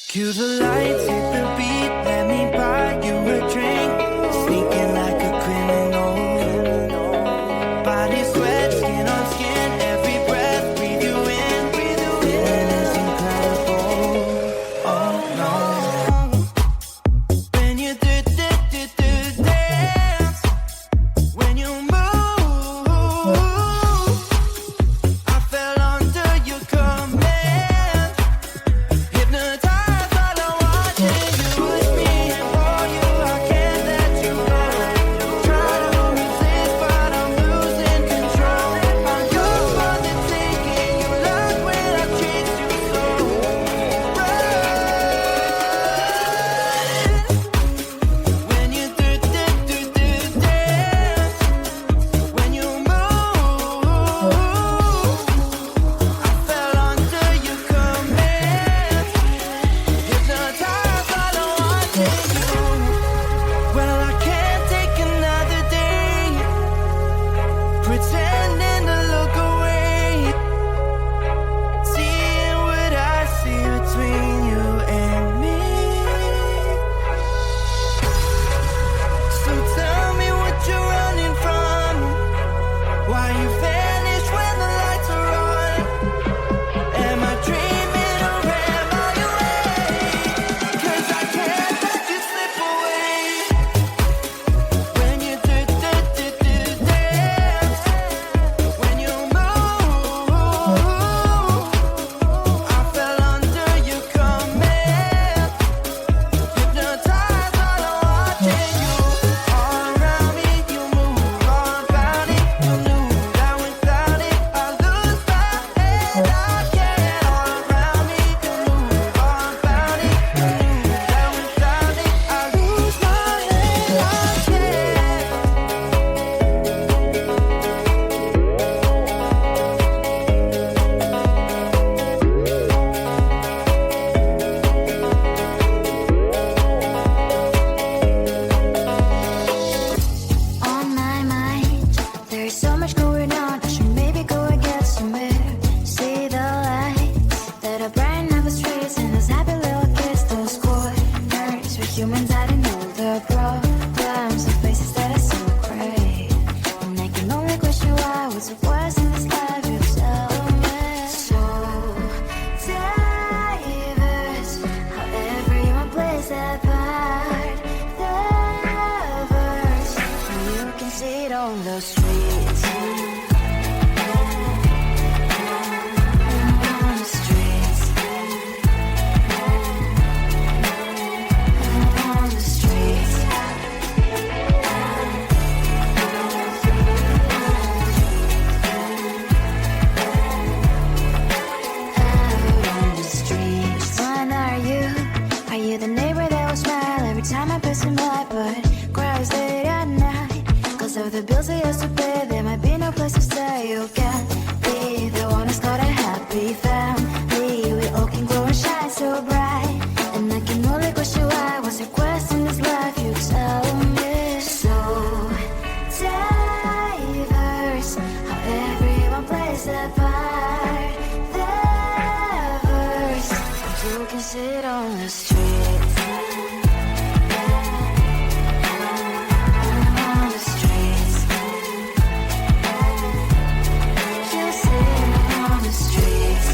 Cue the lights, hit the beat, let me buy you a drink. Sneaking like a criminal. Body sweat, skin on skin, every breath, breathe you in. Feeling is incredible. Oh no. When you dance, when you move, I fell under your command. Hypnotized by the watching you with me and for you. I can't let you go. Try to resist, but I'm losing control. I'm yours for the taking. You love when I chase you so. When you dance, when you move, I fell under your command. Hypnotized by the watching you. Well, I can't take another day pretending to look away, seeing what I see between you and me. So tell me what you're running from, why you vanish when the lights are on. Am I dreaming or am I awake? 'Cause I can't let you slip away. When you dance, when you move, I fell under your command. Hypnotized by the watching you. All around me, you move, all about it. You knew that without it, I lose my head. I can't. All around me, you move, all about it. You knew that without it, I lose my head. I can't. On my mind, there's so much going on. I should maybe go and get somewhere. See the lights that are bright up the streets and those happy little kids, those corners where humans hiding all the problems and faces that are so great. And I can only question why. What's the worst in this life? You tell me. So diverse, how everyone plays their part. Diverse, you can see it on the streets. On the streets. On the streets. Out on the streets. One are you? Are you the neighbor that will smile every time I pass him by, but cries late at night? 'Cause of the bills I used to pay, there might be no place to stay. You can't be the one who's got a happy family. We all can grow and shine so bright. And I can only question why. What's your quest in this life? You tell me. So diverse, how everyone plays their part. Diverse, you can sit on the streets. On the streets. You sit on the streets.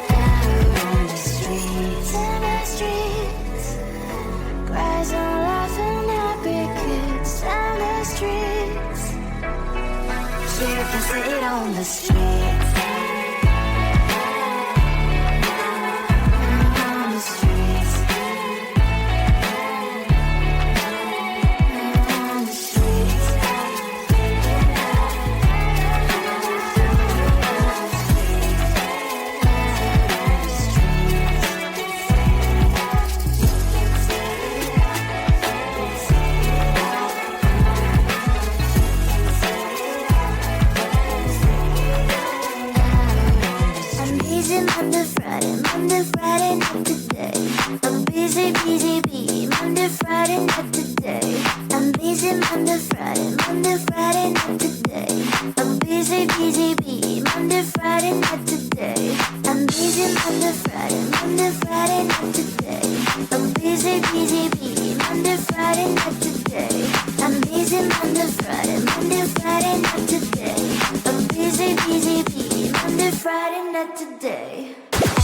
Out on the streets. In the streets. Cries and laughing happy kids. On the streets. You can sit on the streets. On the streets. On the streets. I'm busy Monday, Friday, not today. I'm busy, Monday, Friday, not today. I'm busy. busy Monday, Friday, not today. I'm busy, busy, bee. Monday, Friday, not today. I'm busy Monday, Friday, not today. I'm busy, busy, bee. Monday, Friday, not today. I'm busy Monday, Friday, not today. I'm busy, busy, bee. Monday, Friday, not today.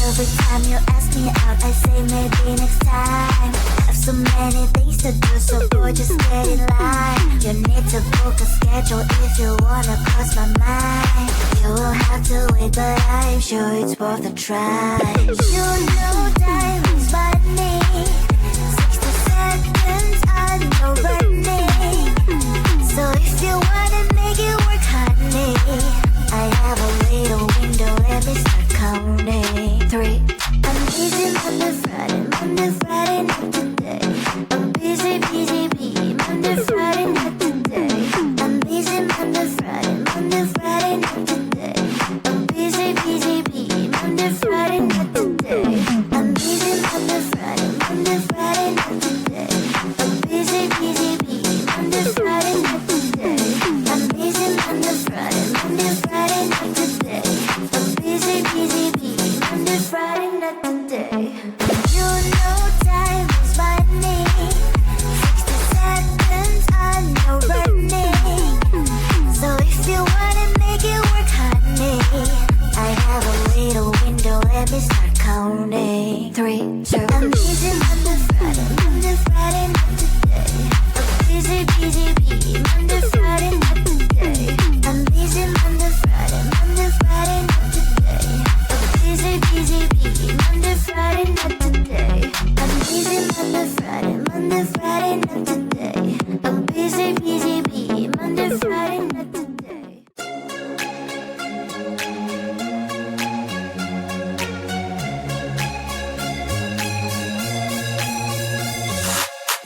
Every time you ask me out, I say maybe next time. Have so many things to do, so boy, just get in line. You need to book a schedule if you wanna cross my mind. You will have to wait, but I'm sure it's worth a try. You know time is money. 60 seconds, I know burning. So if you wanna make it work, honey, I have a little window, let me start counting. 3. I'm busy Monday, Friday, not today. I'm busy, busy, bee. Monday, Friday, not today. I'm busy Monday, Friday, not today. I'm busy, busy, bee. Monday, Friday, not today. I'm busy Monday, Friday, not today. I'm busy, busy, bee. Monday, Friday, not today. I'm busy Monday, Friday, not today. I'm busy, busy, bee. Monday, Friday, not today. You know time is money. 60 seconds, I know burning. So if you wanna make it work, honey, I have a little window, let me start counting. 3, 2. I'm busy Monday, Friday, not today. I'm busy, busy, bee. Monday, Friday, not today. I'm busy Monday, Friday, not today. I'm busy, busy, bee. Monday, Friday, not today. I'm busy Monday, Friday, not today. I'm busy, busy, bee. Monday, Friday, not today.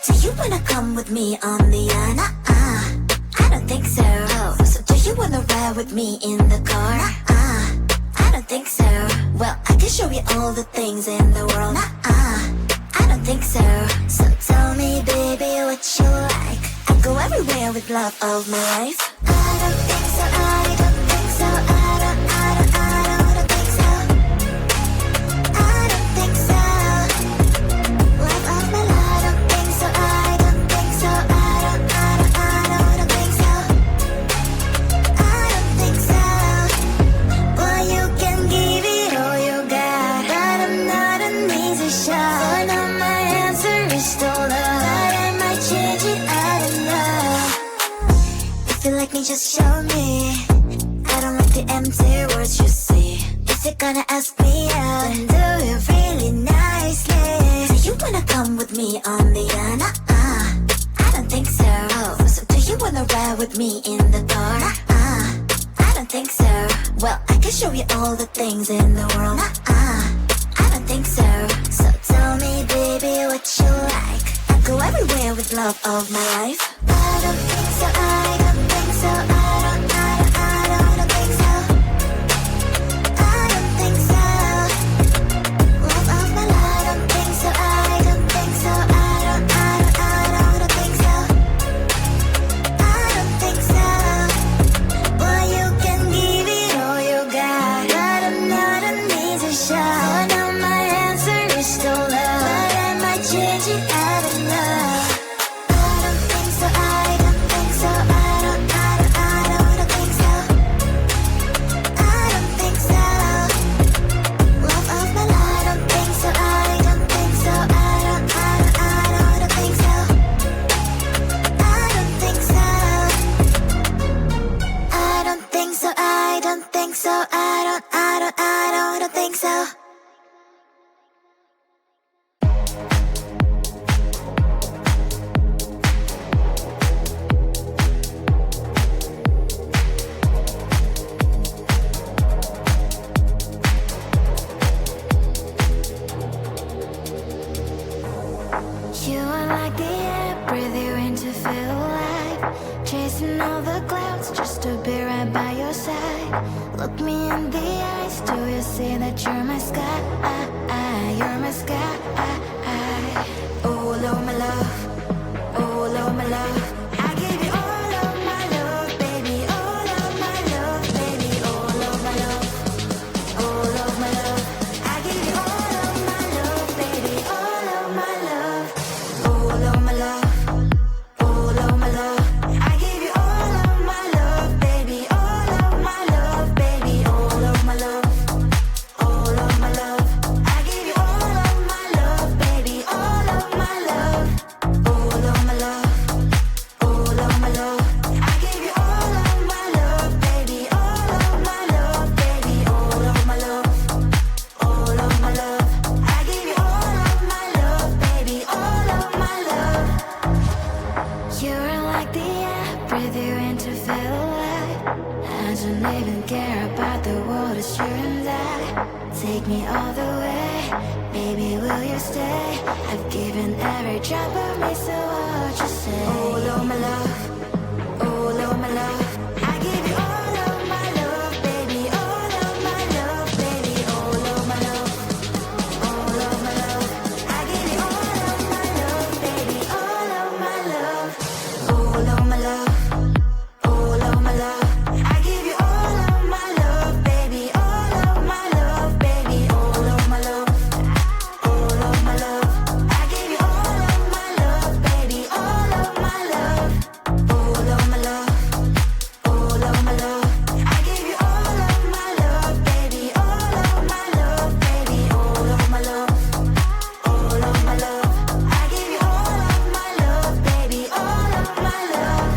Do you wanna come with me on the I don't think so. So do you wanna ride with me in the car? I don't think so. Well, I can show you all the things in the world. I don't think so. So tell me, baby, what you like. I go everywhere with love of my life. I don't think so. I don't think so. I don't think so. I don't think so. Love of my life. I don't think so. I don't think so. I don't think so. I don't think so. Well, you can give it all you got, but I'm not an easy shot. So now my answer is still love, but I might change it, I don't know. If you like me, just show me. I don't like the empty words you say. If you're gonna ask me out, then do it really nicely. Do you wanna come with me on the I don't think so. So do you wanna ride with me in the car? I don't think so. Well, I can show you all the things in the world. I don't think so. So tell me, baby, what you like. I go everywhere with love of my life. I don't think so. I don't think so. I don't think so. I don't think so. Love of my life. I don't think so. I don't think so. I don't think so. I don't think so. Well, you can give it all you got, but I'm not an easy shot. So now my answer is still love, but I might change it, I don't know. I don't think so. I don't think so. I don't think so. I don't think so. Love of my life. I don't think so. I don't think so. I don't think so. I don't think so. I don't think so. I don't think so. I don't think so. You are like the air, breathe you in to feel alive. Chasing all the clouds just to be right by your side. Look me in the eyes, do you see that you're my sky? You're my sky. Oh, Lord, my love. Oh, Lord, my love. I don't even care about the world, it's you and I. Take me all the way, baby, will you stay? I've given every drop of me, so what you say? Oh, Lord, my love, oh, Lord, my love, I give you all of my love, baby, all of my love, baby, all of my love, all of my love, I give you all of my love, baby, all of my love, all of my love, all of my love, I give you all of my love, baby, all of my love, baby, all of my love, all of my love, I give you all of my love, baby, all of my love, all of my love, all of my love, I give you all of my love, baby, all of my love, baby, all of my love, all of my love, I give you all of my love, baby, all of my love.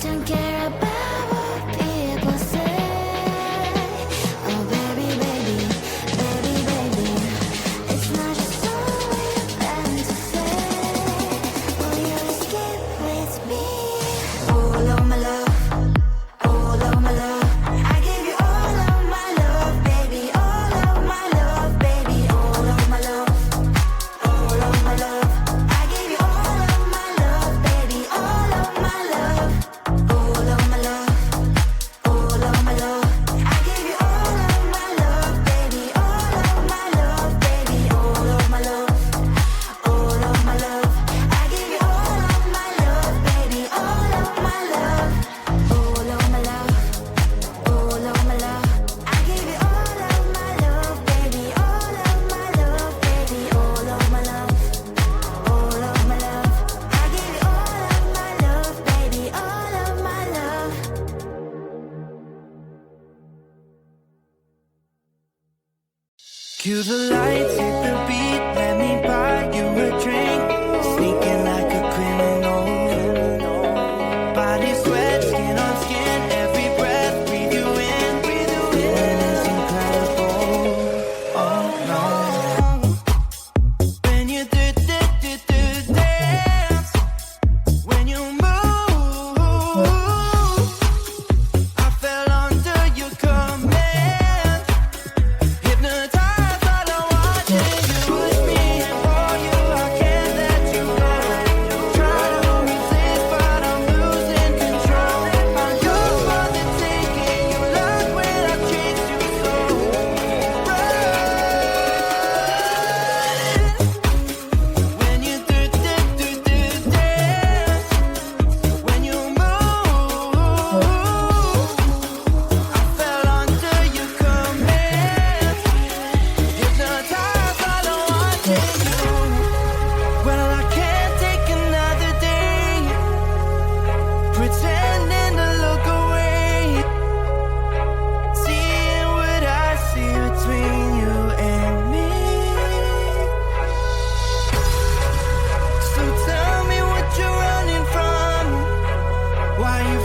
Don't care about what people say. Oh baby, baby, baby, baby, it's not just all we've been to say. Will you skip with me? All of my love, all of my love, I give you all of my love, baby, all of my love, baby, all of my love, all of my love, I give you all of my love, baby, all of my love, all of my love, all of my love, I give you all of my love, baby, all of my love, baby, all of my love, all of my love, I give you all of my love, baby, all of my love, all of my love, all of my love, I give you all of my love, baby, all of my love, baby, all of my love, all of my love, I give you all of my love, baby, all of my love. Cue the lights, hit the beat, let me buy you a drink. Sneaking like a criminal. Body sweat, skin on skin, every breath, breathe you in. Feeling is incredible. Oh no. When you do dance, when you move, I fell under your command. Hypnotized by the watching you with me and for you, I can't let you go. Try to resist, but I'm losing control. I'm yours for the taking. You love when I chase you so. When you do dance, when you move, I fell under your command. Hypnotized by the watching you. Well, I can't take another day pretending to look away, seeing what I see between you and me. So tell me what you're running from, why you